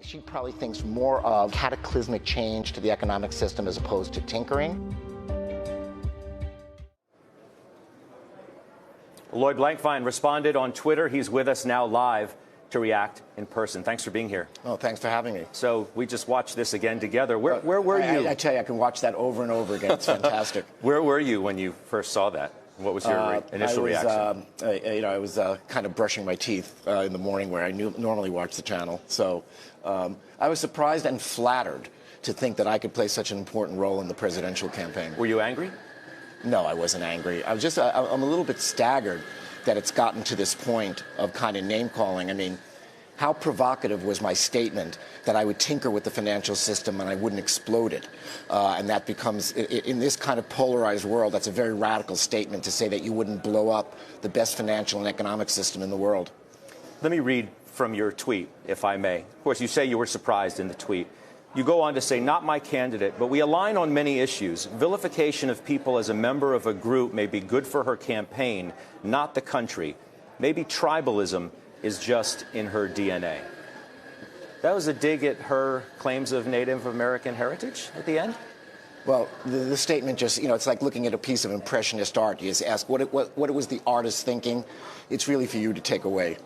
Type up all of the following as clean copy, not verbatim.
She probably thinks more of cataclysmic change to the economic system as opposed to tinkering. Lloyd Blankfein responded on Twitter. He's with us now live to react in person. Thanks for being here. Oh, thanks for having me. So we just watched this again together. Where were you? I tell you, I can watch that over and over again. It's fantastic. Where were you when you first saw that? What was your initial reaction? I was kind of brushing my teeth in the morning where I normally watch the channel. So I was surprised and flattered to think that I could play such an important role in the presidential campaign. Were you angry? No, I wasn't angry. I was just, I'm a little bit staggered that it's gotten to this point of kind of name-calling. I mean, how provocative was my statement that I would tinker with the financial system and I wouldn't explode it? And that becomes, in this kind of polarized world, that's a very radical statement to say that you wouldn't blow up the best financial and economic system in the world. Let me read from your tweet, if I may. Of course, you say you were surprised in the tweet. You go on to say, not my candidate, but we align on many issues. Vilification of people as a member of a group may be good for her campaign, not the country. Maybe tribalism is just in her DNA. That was a dig at her claims of Native American heritage at the end? Well, the statement just, it's like looking at a piece of impressionist art. You just ask what was the artist thinking. It's really for you to take away.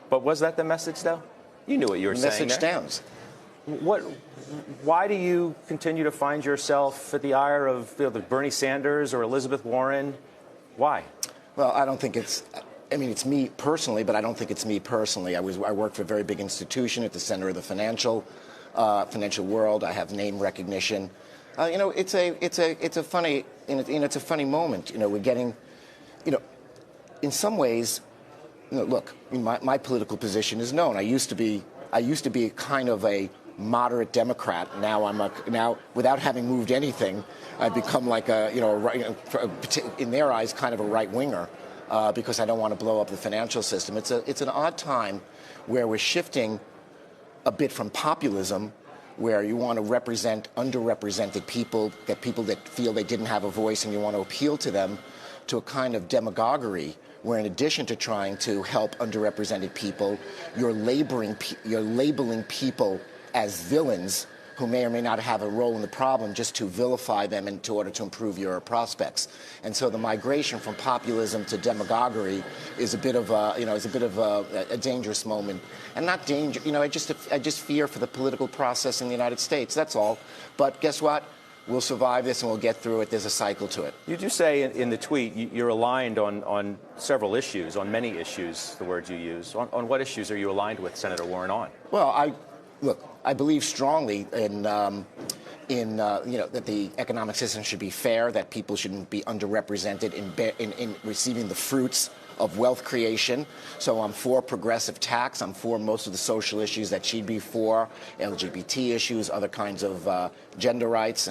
But was that the message, though? You knew what you were saying. The message stands. Why do you continue to find yourself at the ire of Bernie Sanders or Elizabeth Warren? Why? Well, I don't think it's me personally, but I don't think it's me personally. I work for a very big institution at the center of the financial world. I have name recognition. It's a funny moment. We're getting, in some ways, look, my political position is known. I used to be kind of a moderate Democrat. Now without having moved anything, I've become like in their eyes, kind of a right winger. Because I don't want to blow up the financial system. It's an odd time where we're shifting a bit from populism, where you want to represent underrepresented people that feel they didn't have a voice and you want to appeal to them, to a kind of demagoguery where in addition to trying to help underrepresented people, you're labeling people as villains who may or may not have a role in the problem, just to vilify them in order to improve your prospects. And so the migration from populism to demagoguery is a bit of a dangerous moment. And not danger, I just fear for the political process in the United States. That's all. But guess what? We'll survive this and we'll get through it. There's a cycle to it. You do say in the tweet you're aligned on several issues, on many issues, the words you use. On what issues are you aligned with Senator Warren on? Well, I believe strongly in that the economic system should be fair, that people shouldn't be underrepresented in receiving the fruits of wealth creation. So I'm for progressive tax. I'm for most of the social issues that she'd be for, LGBT issues, other kinds of gender rights.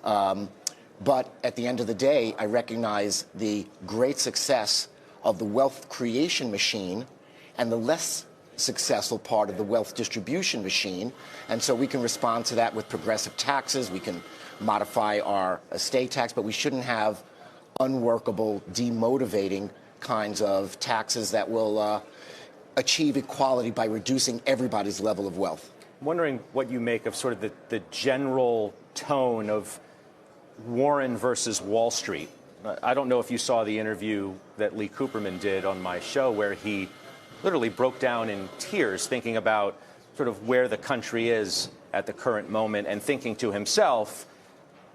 But at the end of the day, I recognize the great success of the wealth creation machine and the less successful part of the wealth distribution machine. And so we can respond to that with progressive taxes. We can modify our estate tax, but we shouldn't have unworkable, demotivating kinds of taxes that will achieve equality by reducing everybody's level of wealth. I'm wondering what you make of sort of the general tone of Warren versus Wall Street. I don't know if you saw the interview that Lee Cooperman did on my show where he literally broke down in tears thinking about sort of where the country is at the current moment and thinking to himself,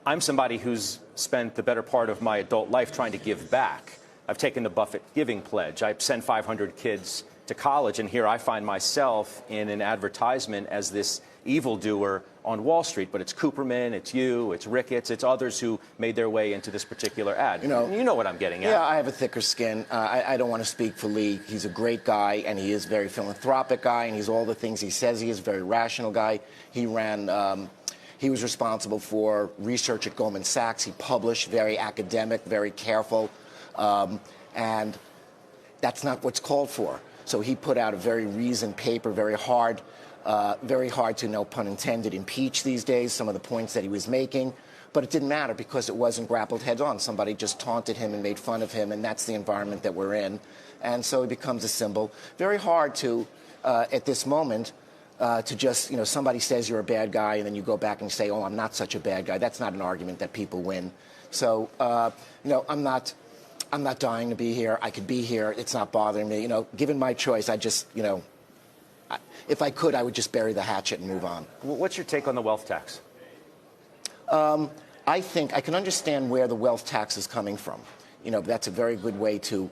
I'm somebody who's spent the better part of my adult life trying to give back. I've taken the Buffett Giving Pledge. I send 500 kids to college, and here I find myself in an advertisement as this evildoer on Wall Street. But it's Cooperman, it's you, it's Ricketts, it's others who made their way into this particular ad. You know what I'm getting at. Yeah, I have a thicker skin. I don't want to speak for Lee. He's a great guy, and he is a very philanthropic guy, and he's all the things he says he is, a very rational guy. He was responsible for research at Goldman Sachs. He published, very academic, very careful, and that's not what's called for. So he put out a very reasoned paper, very hard to, no pun intended, impeach these days, some of the points that he was making. But it didn't matter because it wasn't grappled head on. Somebody just taunted him and made fun of him, and that's the environment that we're in. And so he becomes a symbol. Very hard to, at this moment, to just, somebody says you're a bad guy and then you go back and say, oh, I'm not such a bad guy. That's not an argument that people win. So, I'm not dying to be here. I could be here. It's not bothering me. Given my choice, I just, if I could, I would just bury the hatchet and move on. What's your take on the wealth tax? I think I can understand where the wealth tax is coming from. That's a very good way to,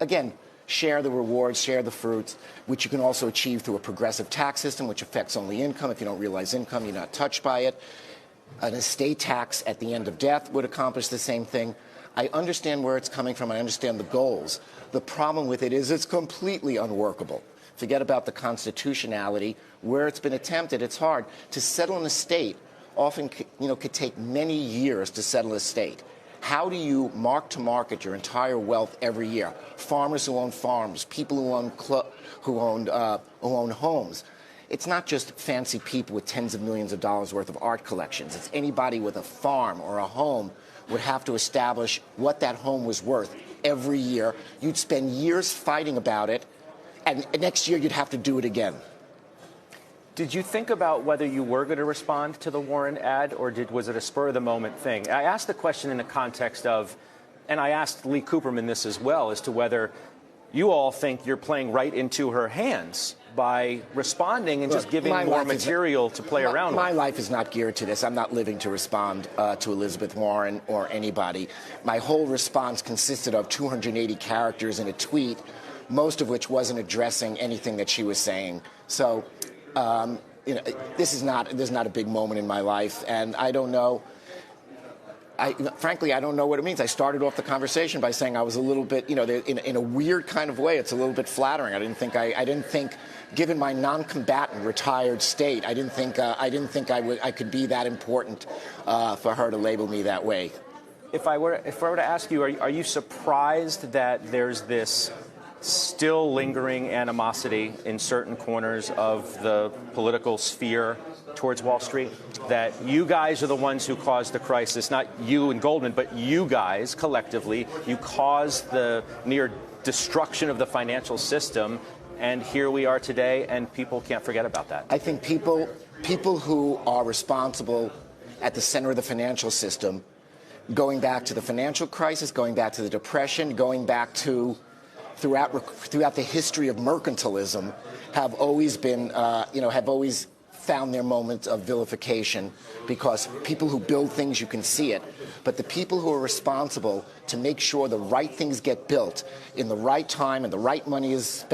again, share the rewards, share the fruits, which you can also achieve through a progressive tax system, which affects only income. If you don't realize income, you're not touched by it. An estate tax at the end of death would accomplish the same thing. I understand where it's coming from. I understand the goals. The problem with it is it's completely unworkable. Forget about the constitutionality. Where it's been attempted, it's hard. To settle an estate often could take many years to settle an estate. How do you mark to market your entire wealth every year? Farmers who own farms, people who own homes. It's not just fancy people with tens of millions of dollars worth of art collections. It's anybody with a farm or a home would have to establish what that home was worth every year. You'd spend years fighting about it, and next year you'd have to do it again. Did you think about whether you were going to respond to the Warren ad, or was it a spur-of-the-moment thing? I asked the question in the context of, and I asked Lee Cooperman this as well, as to whether you all think you're playing right into her hands by responding and just giving more material to play around with. My life is not geared to this. I'm not living to respond to Elizabeth Warren or anybody. My whole response consisted of 280 characters in a tweet, most of which wasn't addressing anything that she was saying. So, this is not a big moment in my life, and I don't know. Frankly, I don't know what it means. I started off the conversation by saying I was a little bit, in a weird kind of way, it's a little bit flattering. I didn't think, given my non-combatant retired state, I didn't think I could be that important for her to label me that way. If I were to ask you, are you surprised that there's this still lingering animosity in certain corners of the political sphere towards Wall Street? That you guys are the ones who caused the crisis, not you and Goldman, but you guys collectively. You caused the near destruction of the financial system, and here we are today, and people can't forget about that. I think people who are responsible at the center of the financial system, going back to the financial crisis, going back to the Depression, going back to throughout the history of mercantilism, have always been, have always found their moments of vilification, because people who build things, you can see it. But the people who are responsible to make sure the right things get built in the right time and the right money is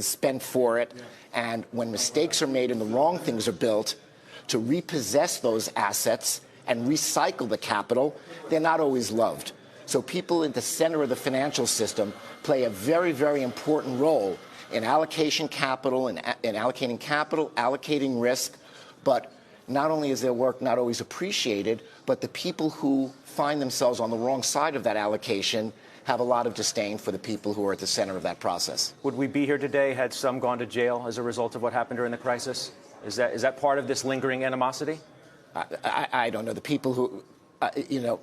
spent for it, and when mistakes are made and the wrong things are built, to repossess those assets and recycle the capital, they're not always loved. So people at the center of the financial system play a very, very important role in allocation capital and allocating capital, allocating risk. But not only is their work not always appreciated, but the people who find themselves on the wrong side of that allocation have a lot of disdain for the people who are at the center of that process. Would we be here today had some gone to jail as a result of what happened during the crisis? Is that part of this lingering animosity? I don't know. The people who,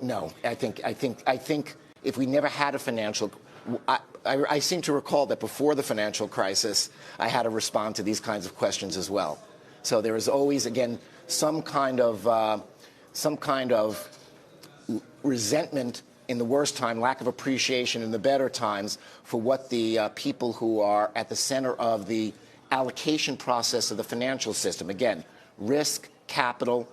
no. I think if we never had a financial, I seem to recall that before the financial crisis, I had to respond to these kinds of questions as well. So there is always, again, some kind of resentment in the worst time, lack of appreciation in the better times for what the people who are at the center of the allocation process of the financial system. Again, risk, capital,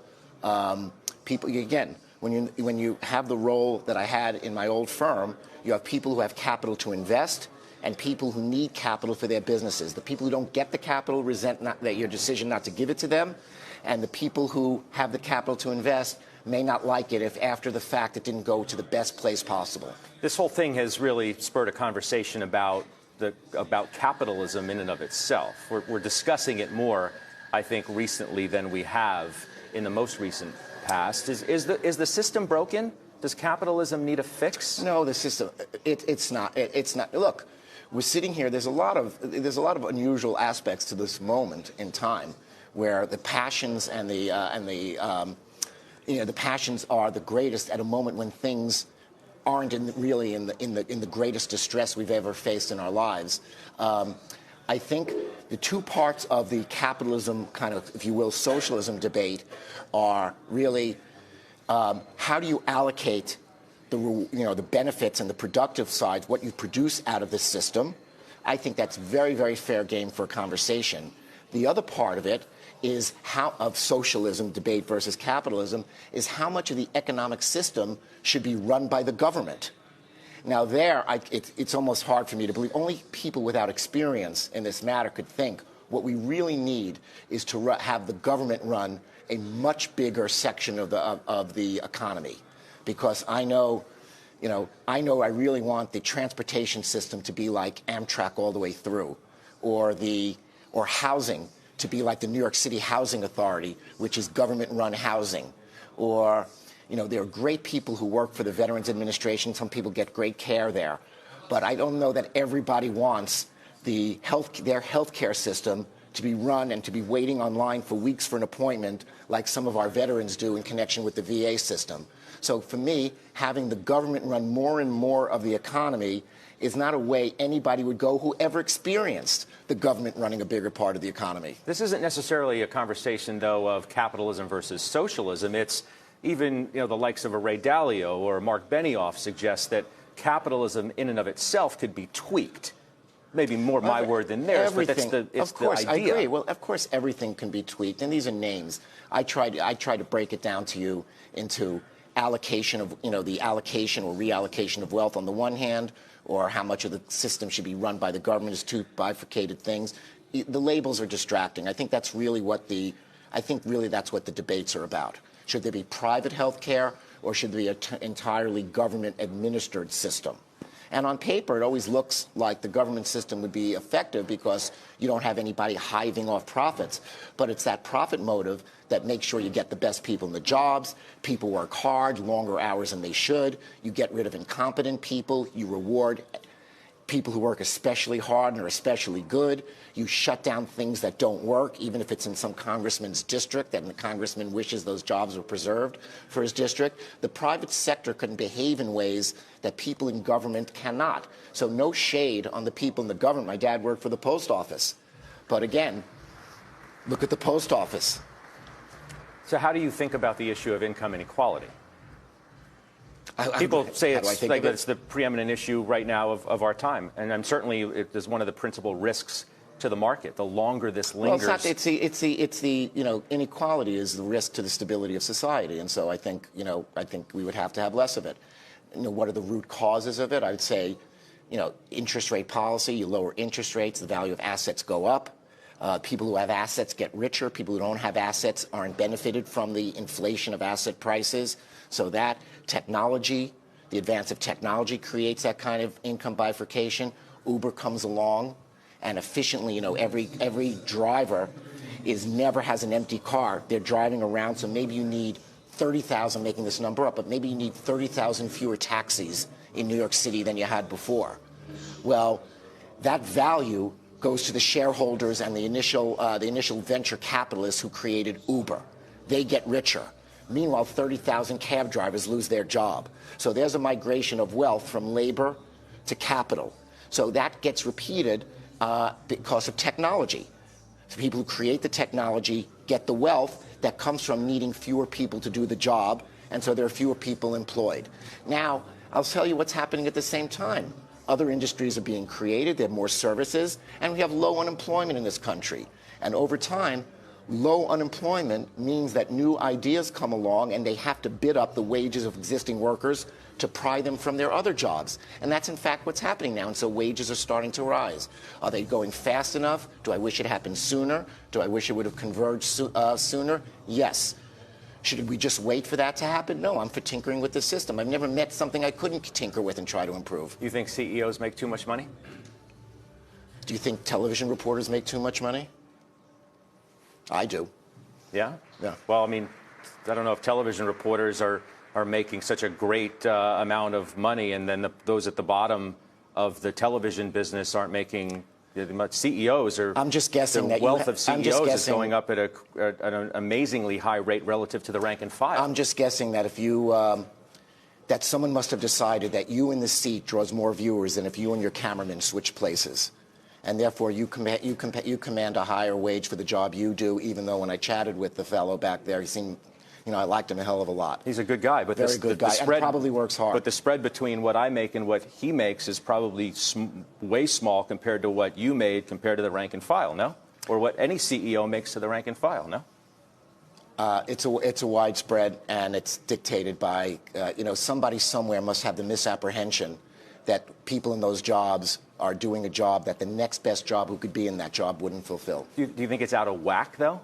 people. Again, when you have the role that I had in my old firm, you have people who have capital to invest and people who need capital for their businesses. The people who don't get the capital resent your decision not to give it to them, and the people who have the capital to invest may not like it if after the fact it didn't go to the best place possible. This whole thing has really spurred a conversation about capitalism in and of itself. We're discussing it more, I think, recently than we have in the most recent past. Is the system broken? Does capitalism need a fix? No, the system. It's not. It's not. Look, we're sitting here. There's a lot of unusual aspects to this moment in time, where the passions and the passions are the greatest at a moment when things aren't really in the greatest distress we've ever faced in our lives. I think the two parts of the capitalism kind of, if you will, socialism debate are really how do you allocate the benefits and the productive side, what you produce out of this system. I think that's very, very fair game for a conversation. The other part of it is of socialism debate versus capitalism is how much of the economic system should be run by the government. Now it's almost hard for me to believe. Only people without experience in this matter could think what we really need is to have the government run a much bigger section of the economy. Because I really want the transportation system to be like Amtrak all the way through, or housing to be like the New York City Housing Authority, which is government-run housing, or there are great people who work for the Veterans Administration. Some people get great care there, but I don't know that everybody wants their health care system to be run and to be waiting online for weeks for an appointment like some of our veterans do in connection with the VA system. So for me, having the government run more and more of the economy is not a way anybody would go who ever experienced the government running a bigger part of the economy. This isn't necessarily a conversation, though, of capitalism versus socialism. It's even the likes of a Ray Dalio or Mark Benioff suggest that capitalism in and of itself could be tweaked. Maybe more my word than theirs, but it's the idea. Of course, I agree. Well, of course, everything can be tweaked, and these are names. I try to break it down to you into allocation of, the allocation or reallocation of wealth on the one hand, or how much of the system should be run by the government as two bifurcated things. The labels are distracting. I think that's really what the debates are about. Should there be private health care, or should there be an entirely government-administered system? And on paper, it always looks like the government system would be effective because you don't have anybody hiving off profits. But it's that profit motive that makes sure you get the best people in the jobs. People work hard, longer hours than they should. You get rid of incompetent people. You reward people who work especially hard and are especially good. You shut down things that don't work, even if it's in some congressman's district and the congressman wishes those jobs were preserved for his district. The private sector can behave in ways that people in government cannot. So no shade on the people in the government. My dad worked for the post office. But again, look at the post office. So how do you think about the issue of income inequality? People say it's the preeminent issue right now of our time, and I'm certainly it is one of the principal risks to the market. The longer this lingers, well, it's the inequality is the risk to the stability of society, and so I think we would have to have less of it. What are the root causes of it? I would say, interest rate policy. You lower interest rates, the value of assets go up. People who have assets get richer. People who don't have assets aren't benefited from the inflation of asset prices. So that technology, the advance of technology creates that kind of income bifurcation. Uber comes along and efficiently, every driver never has an empty car. They're driving around, so maybe you need 30,000, making this number up, but maybe you need 30,000 fewer taxis in New York City than you had before. Well, that value goes to the shareholders and the initial venture capitalists who created Uber. They get richer. Meanwhile, 30,000 cab drivers lose their job. So there's a migration of wealth from labor to capital. So that gets repeated because of technology. So people who create the technology get the wealth that comes from needing fewer people to do the job, and so there are fewer people employed. Now, I'll tell you what's happening at the same time. Other industries are being created, there are more services, and we have low unemployment in this country. And over time, low unemployment means that new ideas come along and they have to bid up the wages of existing workers to pry them from their other jobs. And that's in fact what's happening now. And so wages are starting to rise. Are they going fast enough? Do I wish it happened sooner? Do I wish it would have converged sooner? Yes. Should we just wait for that to happen? No, I'm for tinkering with the system. I've never met something I couldn't tinker with and try to improve. You think CEOs make too much money? Do you think television reporters make too much money? I do. Yeah? Yeah. Well, I mean, I don't know if television reporters are making such a great amount of money, and then those at the bottom of the television business aren't making much. CEOs are. I'm just guessing the that wealth of CEOs is going up at an amazingly high rate relative to the rank and file. I'm just guessing that if you that someone must have decided that you in the seat draws more viewers than if you and your cameraman switch places. and therefore you command a higher wage for the job you do, even though when I chatted with the fellow back there, he seemed, I liked him a hell of a lot. He's a good guy, but very good guy, and probably works hard. But the spread between what I make and what he makes is probably way small compared to what you made compared to the rank and file, no? Or what any CEO makes to the rank and file, no? It's a widespread, and it's dictated by, somebody somewhere must have the misapprehension that people in those jobs are doing a job that the next best job who could be in that job wouldn't fulfill. Do you think it's out of whack, though?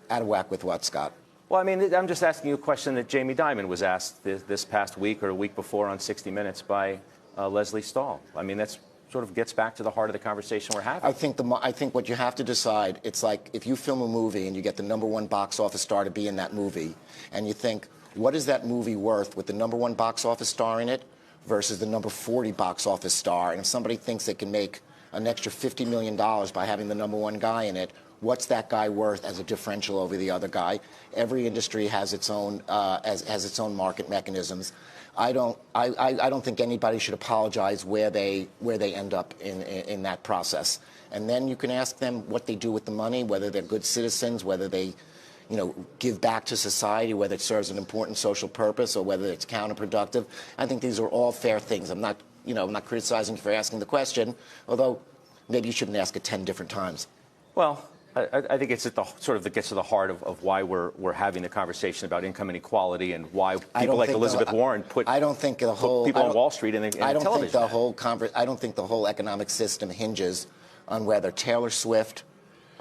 Out of whack with what, Scott? Well, I mean, I'm just asking you a question that Jamie Dimon was asked this past week or a week before on 60 Minutes by Leslie Stahl. I mean, that's sort of gets back to the heart of the conversation we're having. I think what you have to decide, it's like if you film a movie and you get the #1 box office star to be in that movie, and you think, what is that movie worth with the #1 box office star in it versus the number 40 box office star? And if somebody thinks they can make an extra $50 million by having the #1 guy in it, what's that guy worth as a differential over the other guy? Every industry has its own has its own market mechanisms. I don't think anybody should apologize where they end up in that process. And then you can ask them what they do with the money, whether they're good citizens, whether they, give back to society, whether it serves an important social purpose or whether it's counterproductive. I think these are all fair things. I'm not criticizing you for asking the question, although maybe you shouldn't ask it 10 different times. Well, I think it's at the sort of that gets to the heart of why we're having the conversation about income inequality and why people like Elizabeth Warren put people on Wall Street in television. I don't think the whole economic system hinges on whether Taylor Swift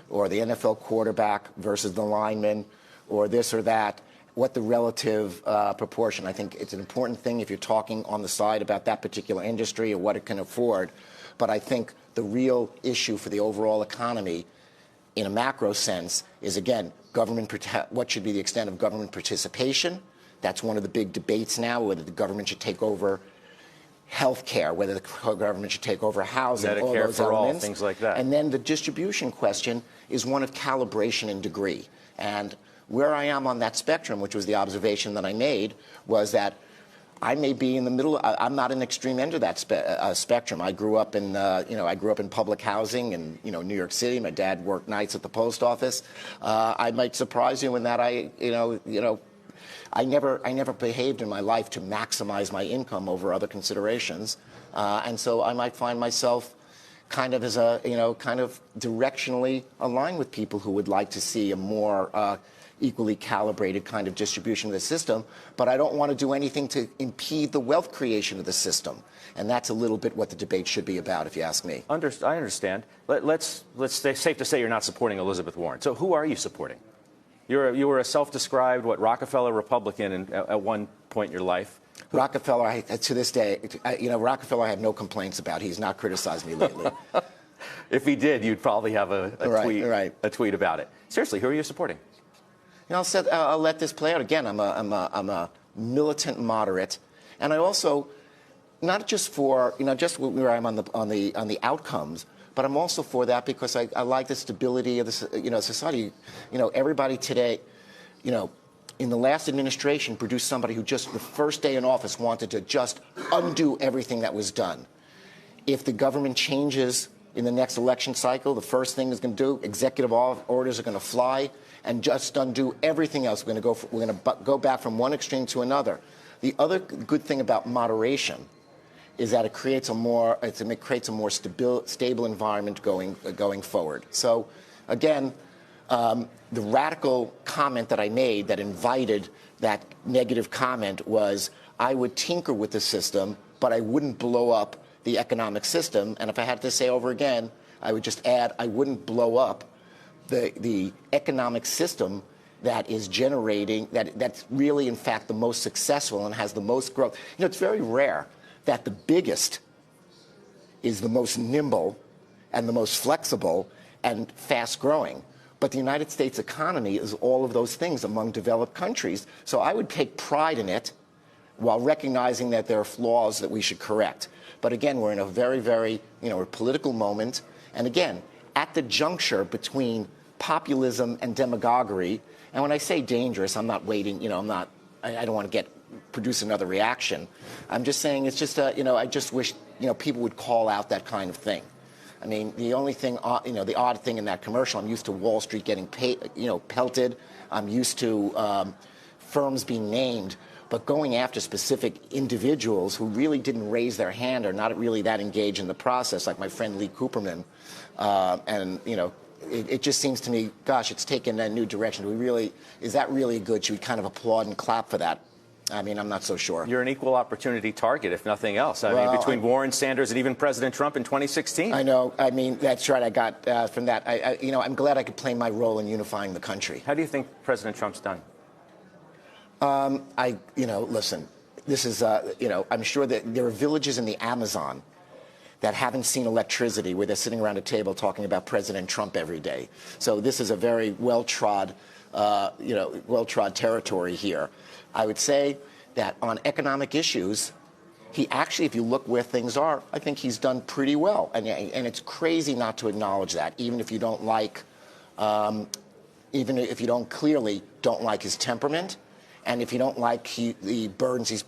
or the NFL quarterback versus the lineman or this or that, what the relative proportion. I think it's an important thing if you're talking on the side about that particular industry or what it can afford. But I think the real issue for the overall economy in a macro sense is, again, what should be the extent of government participation. That's one of the big debates now, whether the government should take over health care, whether the government should take over housing, Medicare all those for elements. All, things like that. And then the distribution question is one of calibration and degree. And where I am on that spectrum, which was the observation that I made, was that I may be in the middle. I'm not an extreme end of that spectrum. I grew up in, public housing in, New York City. My dad worked nights at the post office. I might surprise you in that I never behaved in my life to maximize my income over other considerations, and so I might find myself kind of as kind of directionally aligned with people who would like to see a more equally calibrated kind of distribution of the system, but I don't want to do anything to impede the wealth creation of the system. And that's a little bit what the debate should be about, if you ask me. I understand. Let's say, safe to say you're not supporting Elizabeth Warren. So who are you supporting? You were a self-described, Rockefeller Republican at one point in your life. Rockefeller, to this day, Rockefeller I have no complaints about. He's not criticized me lately. If he did, you'd probably have a tweet about it. Seriously, who are you supporting? I'll let this play out. Again, I'm a militant moderate, and I also, not just for just where I'm on the outcomes, but I'm also for that because I like the stability of the society. Everybody today, in the last administration, produced somebody who just the first day in office wanted to just undo everything that was done. If the government changes in the next election cycle, the first thing it's going to do, executive orders are going to fly and just undo everything else. We're going to go back from one extreme to another. The other good thing about moderation is that it creates a more stable environment going forward. So, again, the radical comment that I made that invited that negative comment was I would tinker with the system, but I wouldn't blow up the economic system. And if I had to say over again, I would just add I wouldn't blow up the economic system that is generating, that's really, in fact, the most successful and has the most growth. It's very rare that the biggest is the most nimble and the most flexible and fast-growing. But the United States economy is all of those things among developed countries. So I would take pride in it while recognizing that there are flaws that we should correct. But again, we're in a very, very, political moment. And again, at the juncture between populism and demagoguery, and when I say dangerous, I'm not waiting, I don't want to produce another reaction. I'm just saying it's just, I just wish, people would call out that kind of thing. I mean, the only thing, the odd thing in that commercial, I'm used to Wall Street getting pelted. I'm used to firms being named, but going after specific individuals who really didn't raise their hand or not really that engaged in the process, like my friend Lee Cooperman, it just seems to me, gosh, it's taken a new direction. Is that really good? Should we kind of applaud and clap for that? I mean, I'm not so sure. You're an equal opportunity target, if nothing else. I mean, between Warren, Sanders, and even President Trump in 2016. I know. I mean, that's right. I got from that. I'm glad I could play my role in unifying the country. How do you think President Trump's done? Listen, this is, I'm sure that there are villages in the Amazon that haven't seen electricity where they're sitting around a table talking about President Trump every day. So this is a very well-trod territory here. I would say that on economic issues, he actually, if you look where things are, I think he's done pretty well. And it's crazy not to acknowledge that, even if you don't like, even if you clearly don't like his temperament, and if you don't like the burdens he's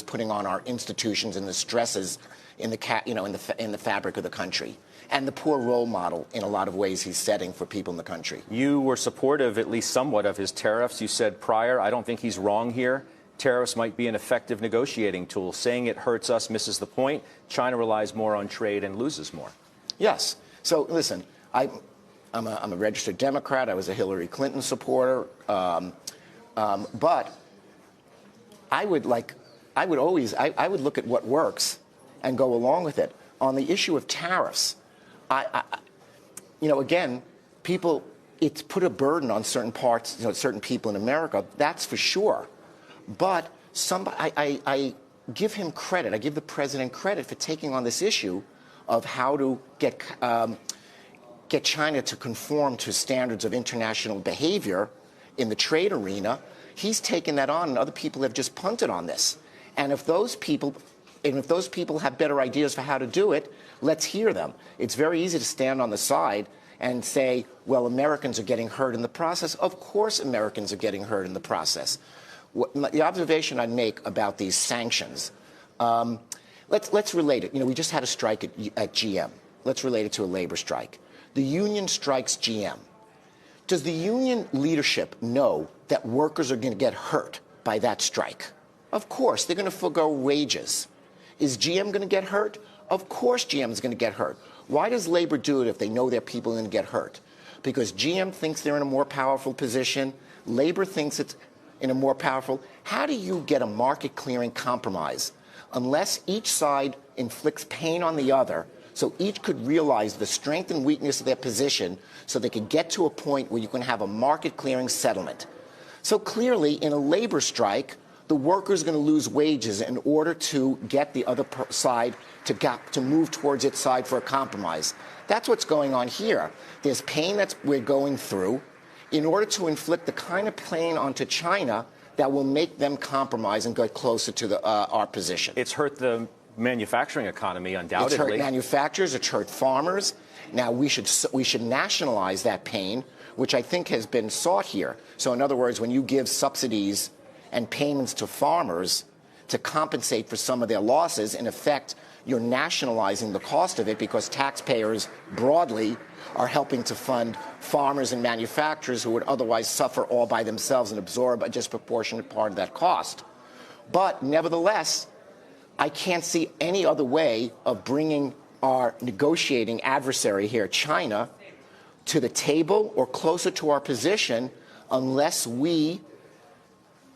putting on our institutions and the stresses in the fabric of the country, and the poor role model in a lot of ways he's setting for people in the country. You were supportive, at least somewhat, of his tariffs. You said prior, I don't think he's wrong here. Tariffs might be an effective negotiating tool. Saying it hurts us misses the point. China relies more on trade and loses more. Yes. So listen, I'm a registered Democrat. I was a Hillary Clinton supporter, but I would look at what works and go along with it. On the issue of tariffs, again, it's put a burden on certain parts, certain people in America, that's for sure. But I give him credit. I give the president credit for taking on this issue of how to get China to conform to standards of international behavior in the trade arena. He's taken that on, and other people have just punted on this. And if those people have better ideas for how to do it, let's hear them. It's very easy to stand on the side and say, well, Americans are getting hurt in the process. Of course Americans are getting hurt in the process. The observation I'd make about these sanctions, let's relate it. We just had a strike at GM. Let's relate it to a labor strike. The union strikes GM. Does the union leadership know that workers are going to get hurt by that strike? Of course, they're going to forego wages. Is GM going to get hurt? Of course GM is going to get hurt. Why does labor do it if they know their people are going to get hurt? Because GM thinks they're in a more powerful position. Labor thinks it's in a more powerful. How do you get a market clearing compromise unless each side inflicts pain on the other so each could realize the strength and weakness of their position so they could get to a point where you can have a market clearing settlement? So clearly in a labor strike, the worker's going to lose wages in order to get the other side to move towards its side for a compromise. That's what's going on here. There's pain that we're going through in order to inflict the kind of pain onto China that will make them compromise and get closer to our position. It's hurt the manufacturing economy, undoubtedly. It's hurt manufacturers. It's hurt farmers. Now, we should nationalize that pain, which I think has been sought here. So, in other words, when you give subsidies and payments to farmers to compensate for some of their losses, in effect, you're nationalizing the cost of it because taxpayers broadly are helping to fund farmers and manufacturers who would otherwise suffer all by themselves and absorb a disproportionate part of that cost. But nevertheless, I can't see any other way of bringing our negotiating adversary here, China, to the table or closer to our position unless we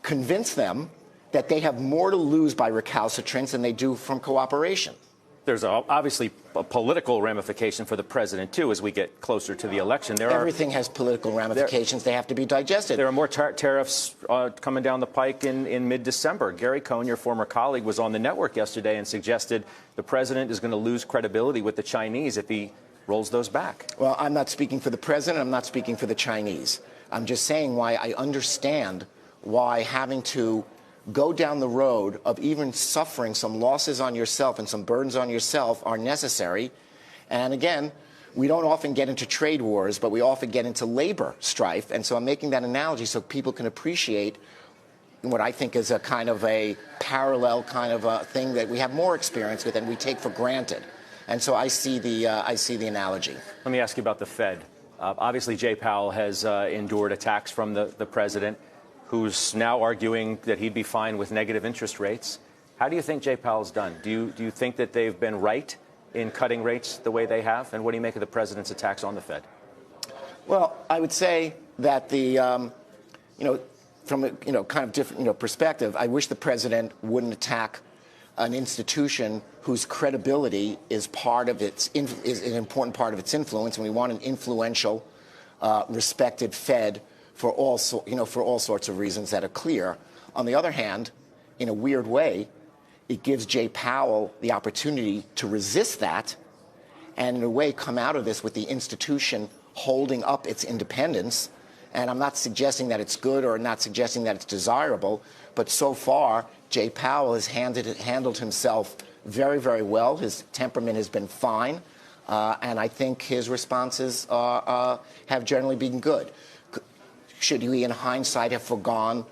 convince them that they have more to lose by recalcitrance than they do from cooperation. There's obviously a political ramification for the president, too, as we get closer to the election. Everything has political ramifications. They have to be digested. There are more tariffs coming down the pike in mid-December. Gary Cohn, your former colleague, was on the network yesterday and suggested the president is going to lose credibility with the Chinese if he rolls those back. Well, I'm not speaking for the president. I'm not speaking for the Chinese. I'm just saying why I understand why having to go down the road of even suffering some losses on yourself and some burdens on yourself are necessary. And again, we don't often get into trade wars, but we often get into labor strife. And so I'm making that analogy so people can appreciate what I think is a kind of a parallel kind of a thing that we have more experience with and we take for granted. And so I see the analogy. Let me ask you about the Fed. Obviously, Jay Powell has endured attacks from the president, who's now arguing that he'd be fine with negative interest rates. How do you think Jay Powell's done? Do you think that they've been right in cutting rates the way they have? And what do you make of the president's attacks on the Fed? Well, I would say that from a kind of different perspective, I wish the president wouldn't attack an institution whose credibility is is an important part of its influence, and we want an influential, respected Fed for all sorts of reasons that are clear. On the other hand, in a weird way, it gives Jay Powell the opportunity to resist that, and in a way come out of this with the institution holding up its independence. And I'm not suggesting that it's good or not suggesting that it's desirable, but so far, Jay Powell has handled himself very, very well. His temperament has been fine, and I think his responses have generally been good. Should he, in hindsight, have foregone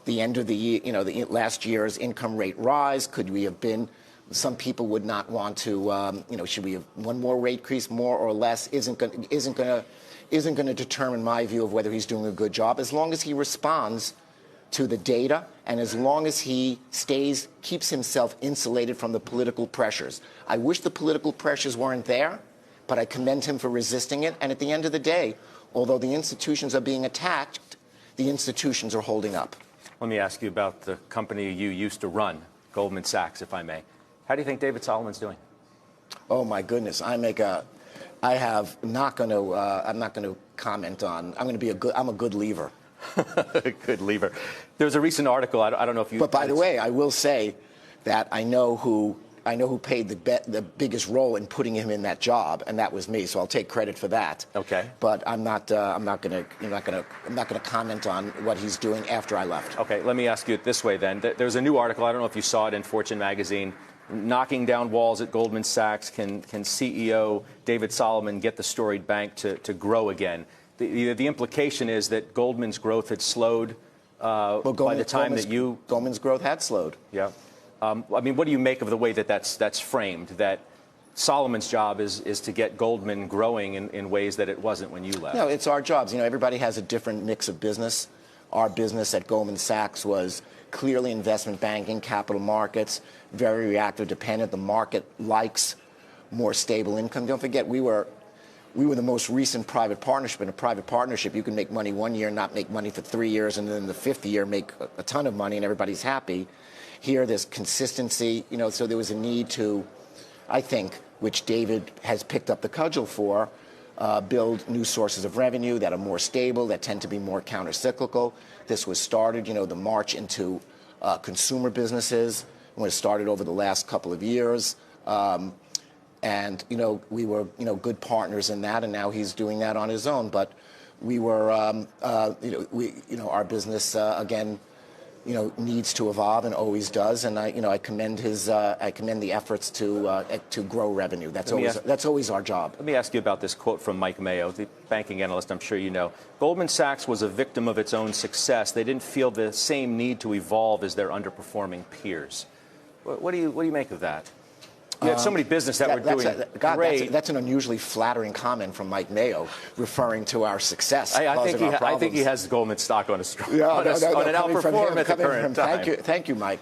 the end of the year, the last year's income rate rise? Could we have been? Some people would not want to. Should we have one more rate increase, more or less? Isn't going to determine my view of whether he's doing a good job. As long as he responds to the data, and as long as he keeps himself insulated from the political pressures. I wish the political pressures weren't there, but I commend him for resisting it. And at the end of the day, although the institutions are being attacked, the institutions are holding up. Let me ask you about the company you used to run, Goldman Sachs, if I may. How do you think David Solomon's doing? Oh my goodness, I'm not going to comment on. I'm a good leaver. Good lever. There was a recent article. I don't know if you. But by the way, I will say that I know who paid the biggest role in putting him in that job, and that was me. So I'll take credit for that. Okay. But I'm not going to comment on what he's doing after I left. Okay. Let me ask you it this way then. There's a new article. I don't know if you saw it in Fortune magazine. Knocking down walls at Goldman Sachs. Can CEO David Solomon get the storied bank to grow again? The implication is that Goldman's growth had slowed by the time that you... Goldman's growth had slowed. Yeah. I mean, what do you make of the way that that's framed, that Solomon's job is to get Goldman growing in ways that it wasn't when you left? No, it's our jobs. Everybody has a different mix of business. Our business at Goldman Sachs was clearly investment banking, capital markets, very reactive dependent. The market likes more stable income. Don't forget, we were the most recent private partnership. In a private partnership, you can make money one year, not make money for 3 years, and then the fifth year make a ton of money and everybody's happy. Here, there's consistency, so there was a need to, I think, which David has picked up the cudgel for, build new sources of revenue that are more stable, that tend to be more countercyclical. This was started, the march into consumer businesses was started over the last couple of years. And, we were, good partners in that, and now he's doing that on his own. But we were, our business, again, needs to evolve and always does. And I commend the efforts to grow revenue. That's always our job. Let me ask you about this quote from Mike Mayo, the banking analyst. I'm sure you know. Goldman Sachs was a victim of its own success. They didn't feel the same need to evolve as their underperforming peers. What do you make of that? You had so many business that were doing great. That's an unusually flattering comment from Mike Mayo, referring to our success. I think he has Goldman stock on an outperform at the current time. Thank you, Mike.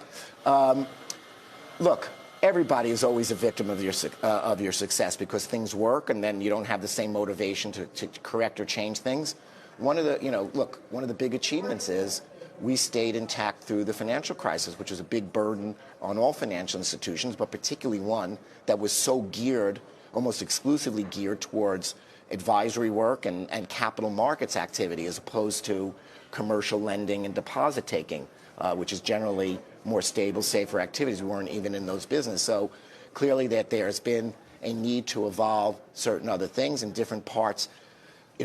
Look, everybody is always a victim of your success because things work, and then you don't have the same motivation to correct or change things. One of the big achievements is we stayed intact through the financial crisis, which was a big burden on all financial institutions, but particularly one that was so geared, almost exclusively geared towards advisory work and capital markets activity as opposed to commercial lending and deposit taking, which is generally more stable, safer activities. We weren't even in those businesses. So clearly that there's been a need to evolve certain other things in different parts.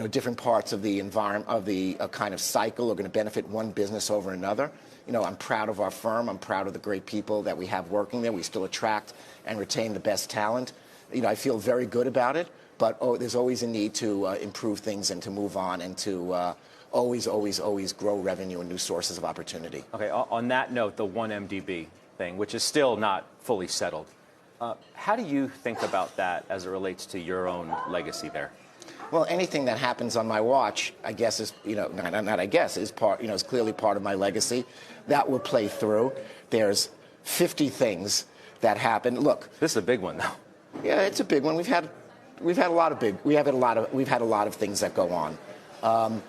Different parts of the environment, of the kind of cycle are going to benefit one business over another. I'm proud of our firm. I'm proud of the great people that we have working there. We still attract and retain the best talent. I feel very good about it, but there's always a need to improve things and to move on and to always grow revenue and new sources of opportunity. Okay, on that note, the 1MDB thing, which is still not fully settled. How do you think about that as it relates to your own legacy there? Well, anything that happens on my watch, I guess, is, not I guess, is part, is clearly part of my legacy. That will play through. There's 50 things that happen. Look, this is a big one, though. Yeah, it's a big one. We've had a lot of things that go on.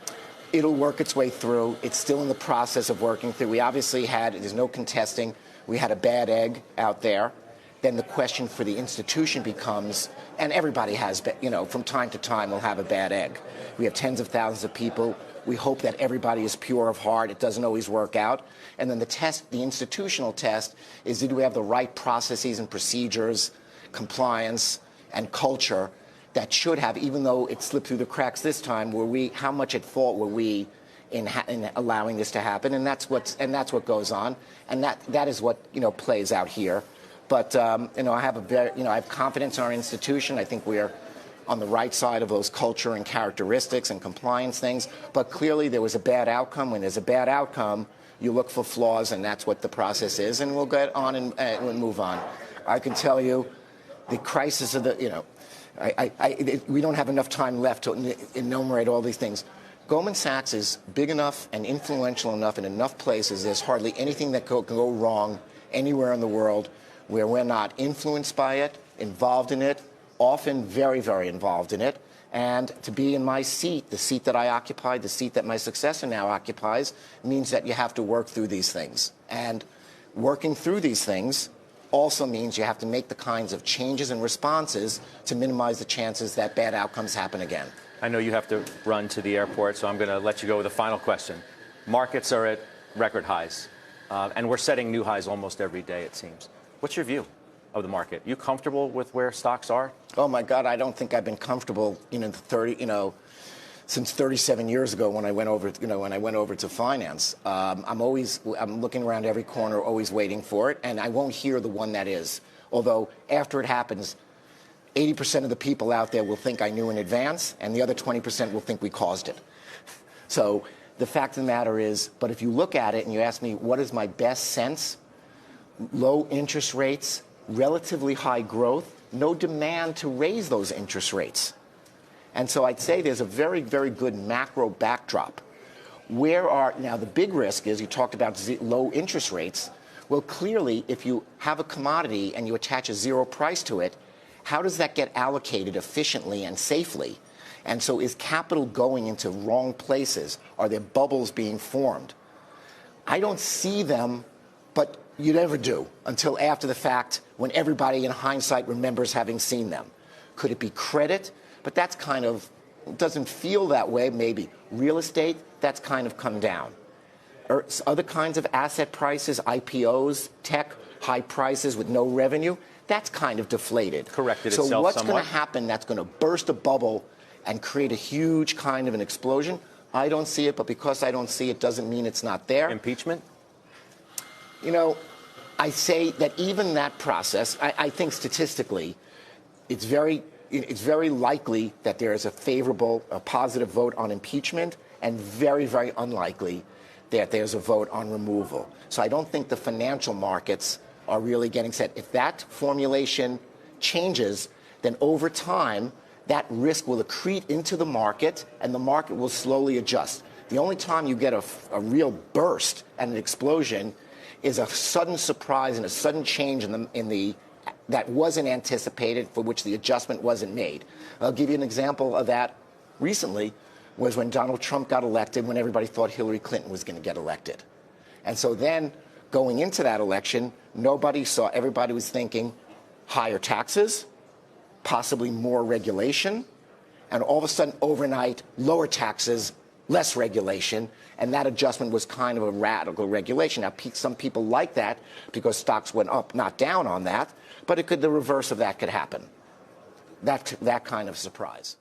It'll work its way through. It's still in the process of working through. We obviously there's no contesting, we had a bad egg out there. Then the question for the institution becomes, and everybody has, from time to time will have a bad egg. We have tens of thousands of people. We hope that everybody is pure of heart. It doesn't always work out. And then the institutional test is, do we have the right processes and procedures, compliance, and culture that should have, even though it slipped through the cracks this time, how much at fault were we in allowing this to happen? And that's what goes on, and that is what plays out here. But I have confidence in our institution. I think we're on the right side of those culture and characteristics and compliance things. But clearly there was a bad outcome. When there's a bad outcome, you look for flaws, and that's what the process is. And we'll get on and move on. I can tell you, the crisis of we don't have enough time left to enumerate all these things. Goldman Sachs is big enough and influential enough in enough places. There's hardly anything that can go wrong anywhere in the world where we're not influenced by it, involved in it, often very, very involved in it. And to be in my seat, the seat that I occupied, the seat that my successor now occupies, means that you have to work through these things. And working through these things also means you have to make the kinds of changes and responses to minimize the chances that bad outcomes happen again. I know you have to run to the airport, so I'm going to let you go with a final question. Markets are at record highs, and we're setting new highs almost every day, it seems. What's your view of the market? You comfortable with where stocks are? Oh my God, I don't think I've been comfortable since 37 years ago when I went over to finance. I'm looking around every corner, always waiting for it, and I won't hear the one that is. Although after it happens, 80% of the people out there will think I knew in advance, and the other 20% will think we caused it. So the fact of the matter is, but if you look at it and you ask me what is my best sense, low interest rates, relatively high growth, no demand to raise those interest rates. And so I'd say there's a very, very good macro backdrop. Now the big risk is, you talked about low interest rates. Well, clearly, if you have a commodity and you attach a zero price to it, how does that get allocated efficiently and safely? And so is capital going into wrong places? Are there bubbles being formed? I don't see them, but you never do until after the fact, when everybody in hindsight remembers having seen them. Could it be credit? But that's doesn't feel that way, maybe. Real estate, that's kind of come down. Or other kinds of asset prices, IPOs, tech, high prices with no revenue, that's kind of deflated. Corrected itself somewhat. So what's going to happen that's going to burst a bubble and create a huge kind of an explosion? I don't see it, but because I don't see it doesn't mean it's not there. Impeachment? I say that even that process, I think statistically, it's very likely that there is a positive vote on impeachment, and very, very unlikely that there's a vote on removal. So I don't think the financial markets are really getting set. If that formulation changes, then over time, that risk will accrete into the market, and the market will slowly adjust. The only time you get a real burst and an explosion is a sudden surprise and a sudden change that wasn't anticipated, for which the adjustment wasn't made. I'll give you an example of that recently, was when Donald Trump got elected, when everybody thought Hillary Clinton was going to get elected. And so then, going into that election, everybody was thinking higher taxes, possibly more regulation, and all of a sudden, overnight, lower taxes, less regulation, and that adjustment was kind of a radical regulation. Now, some people like that because stocks went up, not down on that, but the reverse of that could happen. That kind of surprise.